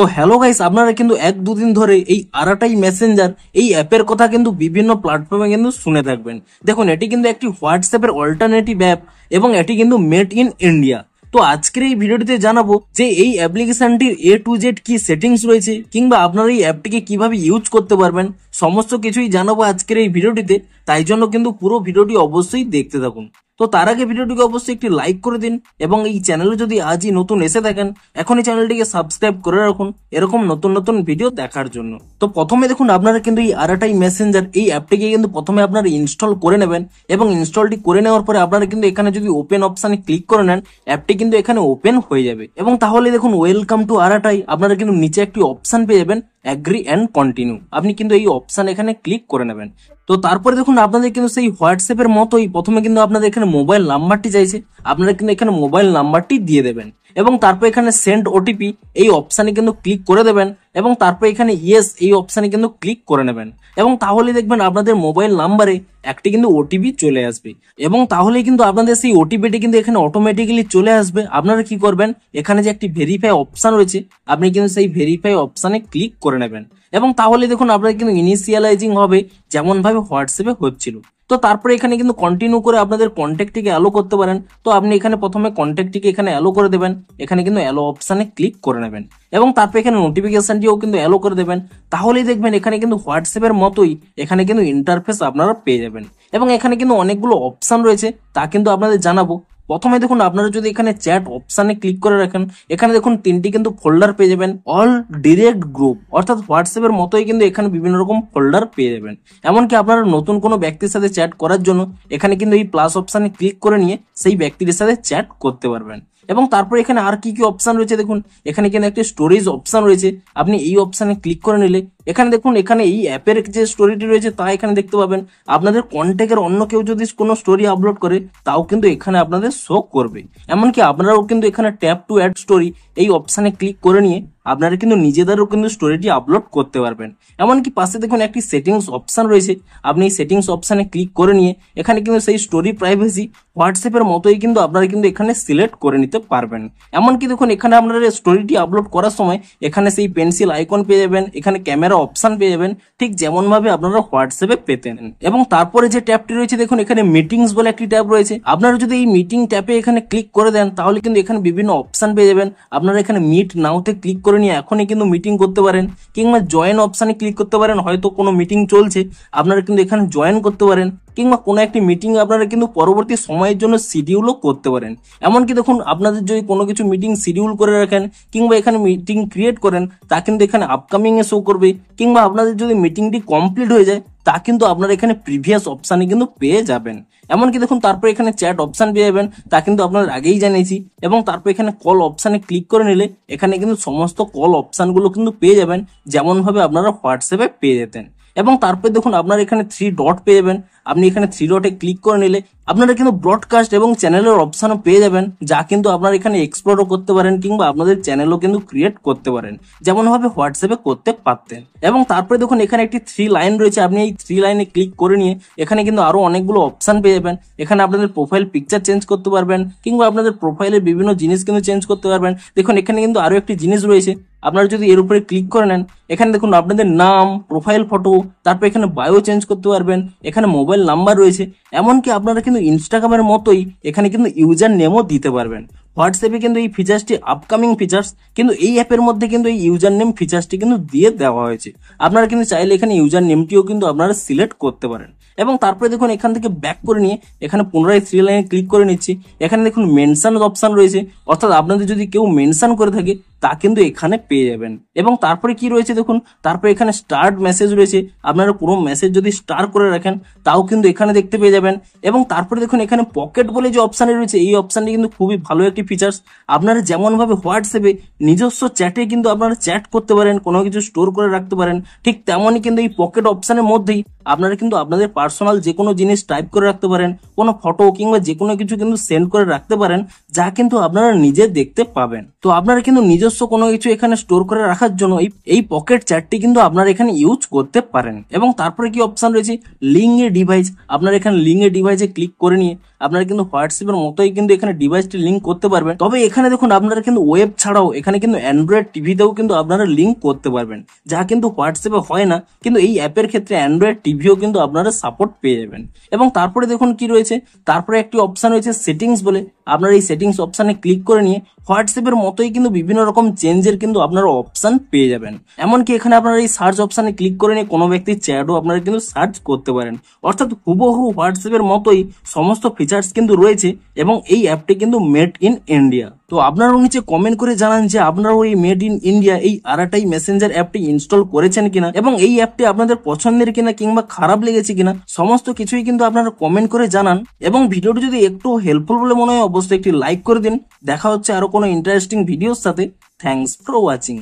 তো hello guys, আপনারা কিন্তু এক দুদিন ধরে এই আরাটাই মেসেঞ্জার এই অ্যাপের কথা কিন্তু বিভিন্ন প্ল্যাটফর্মে কিন্তু শুনে থাকবেন। দেখুন, এটি কিন্তু একটি হোয়াটসঅ্যাপের অল্টারনেটিভ অ্যাপ এবং এটি কিন্তু মেড ইন ইন্ডিয়া। তো আজকের এই ভিডিওটিতে জানাবো যে এই অ্যাপ্লিকেশনটির A to Z কি সেটিংস রয়েছে কিংবা আপনারা এই অ্যাপটিকে কিভাবে ইউজ করতে পারবেন, সমস্ত কিছুই জানাবো আজকের এই ভিডিওটিতে। তাই জন্য কিন্তু পুরো ভিডিওটি অবশ্যই দেখতে থাকুন। তো তার আগে ভিডিওটিকে অবশ্যই একটি লাইক করে দিন এবং এই চ্যানেলে যদি আজই নতুন এসে থাকেন এখনই চ্যানেলটিকে সাবস্ক্রাইব করে রাখুন এরকম নতুন নতুন ভিডিও দেখার জন্য। তো প্রথমে দেখুন, আপনারা কিন্তু এই আরাটাই মেসেঞ্জার এই অ্যাপটিকে কিন্তু প্রথমে আপনারা ইনস্টল করে নেবেন এবং ইনস্টলটি করে নেওয়ার পরে আপনারা কিন্তু এখানে যদি ওপেন অপশানে ক্লিক করে নেন অ্যাপটি কিন্তু এখানে ওপেন হয়ে যাবে এবং তাহলে দেখুন ওয়েলকাম টু আরাটাই, আপনারা কিন্তু নিচে একটি অপশান পেয়ে যাবেন অ্যাগ্রি অ্যান্ড কন্টিনিউ। আপনি কিন্তু এই অপশান এখানে ক্লিক করে নেবেন। তো তারপরে দেখুন আপনাদের কিন্তু সেই হোয়াটসঅ্যাপের মতোই প্রথমে কিন্তু আপনাদের এখানে মোবাইল নাম্বারটি চাইছে, আপনারা কিন্তু এখানে মোবাইল নাম্বারটি দিয়ে দেবেন এবং তারপর এখানে সেন্ড ওটিপি এই অপশানে কিন্তু ক্লিক করে দেবেন এবং তারপর এখানে ইয়েস এই অপশানে কিন্তু ক্লিক করে নেবেন এবং তাহলে দেখবেন আপনাদের মোবাইল নাম্বারে একটি কিন্তু ওটিপি চলে আসবে এবং তাহলেই কিন্তু আপনাদের সেই ওটিপিটি কিন্তু এখানে অটোমেটিক্যালি চলে আসবে। আপনারা কি করবেন, এখানে যে একটি ভেরিফাই অপশান রয়েছে আপনি কিন্তু সেই ভেরিফাই অপশানে ক্লিক করে নেবেন এবং তাহলে দেখুন আপনার কিন্তু ইনিশিয়ালাইজিং হবে যেমন ভাবে হোয়াটসঅ্যাপে হচ্ছিল। তো তারপরে এখানে কিন্তু কন্টিনিউ করে আপনাদের কন্ট্যাক্টটিকে অ্যালো করতে পারেন। তো আপনি এখানে প্রথমে কন্ট্যাক্টটিকে এখানে অ্যালো করে দেবেন, এখানে কিন্তু অ্যালো অপশানে ক্লিক করে নেবেন এবং তারপর এখানে নোটিফিকেশনটিও কিন্তু অ্যালো করে দেবেন। তাহলেই দেখবেন এখানে কিন্তু হোয়াটসঅ্যাপের মতোই এখানে কিন্তু ইন্টারফেস আপনারা পেয়ে যাবেন এবং এখানে কিন্তু অনেকগুলো অপশান রয়েছে তা কিন্তু আপনাদের জানাবো। প্রথমে দেখুন, আপনারা যদি এখানে চ্যাট অপশানে ক্লিক করে রাখেন এখানে দেখুন তিনটি কিন্তু ফোল্ডার পেয়ে যাবেন। অল ডিরেক্ট গ্রুপ, অর্থাৎ হোয়াটসঅ্যাপের মতোই কিন্তু এখানে বিভিন্ন রকম ফোল্ডার পেয়ে যাবেন। এমনকি আপনারা নতুন কোনো ব্যক্তির সাথে চ্যাট করার জন্য এখানে কিন্তু এই প্লাস অপশানে ক্লিক করে নিয়ে সেই ব্যক্তির সাথে চ্যাট করতে পারবেন এবং তারপর এখানে আর কি কি অপশান রয়েছে দেখুন, এখানে কিন্তু একটি স্টোরেজ অপশান রয়েছে। আপনি এই অপশানে ক্লিক করে নিলে এখানে দেখুন এখানে এই অ্যাপের যে স্টোরিটি রয়েছে তা এখানে দেখতে পাবেন। আপনাদের কন্ট্যাক্টের অন্য কেউ যদি কোনো স্টোরি আপলোড করে তাও কিন্তু এখানে আপনাদের শো করবে। এমনকি আপনারাও কিন্তু এখানে ট্যাপ টু অ্যাড স্টোরি এই অপশানে ক্লিক করে নিয়ে আপনারা কিন্তু নিজেদেরও কিন্তু স্টোরিটি আপলোড করতে পারবেন। এমনকি পাশে দেখুন একটি সেটিংস অপশান রয়েছে, আপনি এই সেটিংস অপশানে ক্লিক করে নিয়ে এখানে কিন্তু সেই স্টোরি প্রাইভেসি হোয়াটসঅ্যাপের মতোই কিন্তু আপনারা কিন্তু এখানে সিলেক্ট করে নিতে পারবেন। এমনকি দেখুন এখানে আপনারা স্টোরিটি আপলোড করার সময় এখানে সেই পেন্সিল আইকন পেয়ে যাবেন, এখানে ক্যামেরা অপশান পেয়ে যাবেন, ঠিক যেমন ভাবে আপনারা হোয়াটসঅ্যাপে পেতেন। এবং তারপরে যে ট্যাবটি রয়েছে দেখুন এখানে মিটিংস বলে একটি ট্যাব রয়েছে। আপনারা যদি এই মিটিং ট্যাবে এখানে ক্লিক করে দেন তাহলে কিন্তু এখানে বিভিন্ন অপশান পেয়ে যাবেন। আপনারা এখানে মিট নাওতে ক্লিক করে নিয়ে এখনই কিন্তু মিটিং করতে পারেন কিংবা জয়েন অপশানে ক্লিক করতে পারেন। হয়তো কোনো মিটিং চলছে আপনারা কিন্তু এখানে জয়েন করতে পারেন কিংবা কোনো একটি মিটিং আপনারা কিন্তু পরবর্তী সময়ের জন্য শিডিউলও করতে পারেন। এমনকি দেখুন আপনাদের যদি কোনো কিছু মিটিং শিডিউল করে রাখেন কিংবা এখানে মিটিং ক্রিয়েট করেন তা কিন্তু এখানে আপকামিং এ শো করবে কিংবা আপনাদের যদি মিটিংটি কমপ্লিট হয়ে যায় তা কিন্তু আপনারা এখানে প্রিভিয়াস অপশানে কিন্তু পেয়ে যাবেন। এমনকি দেখুন তারপর এখানে চ্যাট অপশান পেয়ে যাবেন, তা কিন্তু আপনারা আগেই জানিয়েছি এবং তারপর এখানে কল অপশানে ক্লিক করে নিলে এখানে কিন্তু সমস্ত কল অপশানগুলো কিন্তু পেয়ে যাবেন যেমন ভাবে আপনারা হোয়াটসঅ্যাপে পেয়ে যেতেন। এবং তারপর দেখুন আপনারা এখানে 3 ডট পেয়ে যাবেন, আপনি এখানে 3 ডটে ক্লিক করে নিলে আপনারা কিন্তু ব্রডকাস্ট এবং চ্যানেলের অপশানও পেয়ে যাবেন যা কিন্তু আপনারা এখানে এক্সপ্লোরও করতে পারেন কিংবা আপনাদের চ্যানেলও কিন্তু ক্রিয়েট করতে পারেন যেমন ভাবে হোয়াটসঅ্যাপে করতে পারতেন। এবং তারপরে দেখুন এখানে একটি 3 লাইন রয়েছে, আপনি এই 3 লাইনে ক্লিক করে নিয়ে এখানে কিন্তু আরো অনেকগুলো অপশান পেয়ে যাবেন। এখানে আপনাদের প্রোফাইল পিকচার চেঞ্জ করতে পারবেন কিংবা আপনাদের প্রোফাইলের বিভিন্ন জিনিস কিন্তু চেঞ্জ করতে পারবেন। দেখুন এখানে কিন্তু আরো একটি জিনিস রয়েছে, আপনারা যদি এর উপরে ক্লিক করে নেন এখানে দেখুন আপনাদের নাম, প্রোফাইল ফটো, তারপর এখানে বায়ো চেঞ্জ করতে পারবেন, এখানে মোবাইল নাম্বার রয়েছে। এমনকি আপনারা কিন্তু ইনস্টাগ্রামের মতোই এখানে কিন্তু ইউজার নেমও দিতে পারবেন। হোয়াটসঅ্যাপে কিন্তু এই ফিচার্সটি আপকামিং ফিচার্স, কিন্তু এই অ্যাপের মধ্যে কিন্তু এই ইউজার নেম ফিচার্সটি কিন্তু দিয়ে দেওয়া হয়েছে। আপনারা কিন্তু চাইলে এখানে ইউজার নেমটিও কিন্তু আপনারা সিলেক্ট করতে পারেন। এবং তারপরে দেখুন এখান থেকে ব্যাক করে নিয়ে এখানে পুনরায় 3 লাইনে ক্লিক করে নিচ্ছি। এখানে দেখুন মেনশন অপশান রয়েছে, অর্থাৎ আপনাদের যদি কেউ মেনশন করে থাকে তা কিন্তু এখানে পেয়ে যাবেন। এবং তারপরে কি রয়েছে দেখুন, তারপরে এখানে স্টার্ট মেসেজ রয়েছে, আপনারা কোনো মেসেজ যদি স্টার করে রাখেন তাও কিন্তু এখানে দেখতে পেয়ে যাবেন। এবং তারপরে দেখুন এখানে পকেট বলে যে অপশানটি রয়েছে এই অপশানটি কিন্তু খুবই ভালো একটি ফিচার্স। আপনারা যেমন ভাবে হোয়াটসঅ্যাপে নিজস্ব চ্যাটে কিন্তু আপনারা চ্যাট করতে পারেন, কোনো কিছু স্টোর করে রাখতে পারেন, ঠিক তেমনই কিন্তু এই পকেট অপশানের মধ্যেই আপনারা কিন্তু আপনাদের পার্সোনাল যে কোনো জিনিস টাইপ করে রাখতে পারেন, কোনো ফটো কিংবা যে কোনো কিছু কিন্তু সেন্ড করে রাখতে পারেন যা কিন্তু আপনারা নিজে দেখতে পাবেন। তো আপনারা কিন্তু নিজস্ব কোনো কিছু এখানে স্টোর করে রাখার জন্য এই পকেট চ্যাটটি কিন্তু আপনারা এখানে ইউজ করতে পারেন। এবং তারপরে কি অপশন রয়েছে, লিঙ্ক এ ডিভাইস, আপনারা এখানে লিঙ্ক এ ডিভাইসে ক্লিক করে নিয়ে আপনারা কিন্তু হোয়াটসঅ্যাপের মতোই কিন্তু এখানে ডিভাইসটি লিঙ্ক করতে পারবেন। তবে এখানে দেখুন আপনারা কিন্তু ওয়েব ছাড়াও এখানে কিন্তু অ্যান্ড্রয়েড টিভিতেও কিন্তু আপনারা লিঙ্ক করতে পারবেন, যা কিন্তু হোয়াটসঅ্যাপে হয় না, কিন্তু এই অ্যাপের ক্ষেত্রে অ্যান্ড্রয়েড টিভিও কিন্তু আপনারা সাপোর্ট পেয়ে যাবেন। এবং তারপরে দেখুন কি রয়েছে, তারপরে একটি অপশন রয়েছে সেটিংস বলে। আপনারা এই সেটিংস অপশনে ক্লিক করে নিয়ে হোয়াটসঅ্যাপের মতোই কিন্তু বিভিন্ন রকম চেঞ্জের কিন্তু আপনারা অপশন পেয়ে যাবেন। এমনকি এখানে আপনারা এই সার্চ অপশনে ক্লিক করে নিয়ে কোনো ব্যক্তির চ্যাটও আপনারা কিন্তু সার্চ করতে পারেন। অর্থাৎ হুবহু হোয়াটসঅ্যাপের মতোই সমস্ত ফিচার্স কিন্তু রয়েছে এবং এই অ্যাপটি কিন্তু মেড ইন ইন্ডিয়া। তো আপনারাও নিচে কমেন্ট করে জানান যে আপনারাও এই মেড ইন ইন্ডিয়া এই আরাটাই মেসেঞ্জার অ্যাপটি ইনস্টল করেছেন কিনা এবং এই অ্যাপটি আপনাদের পছন্দের কিনা কিংবা খারাপ লেগেছে কিনা, সমস্ত কিছুই কিন্তু আপনারা কমেন্ট করে জানান। এবং ভিডিওটি যদি একটু হেল্পফুল বলে মনে হয় অবশ্যই একটি লাইক করে দিন। দেখা হচ্ছে আরো কোনো ইন্টারেস্টিং ভিডিওর সাথে। Thanks for watching.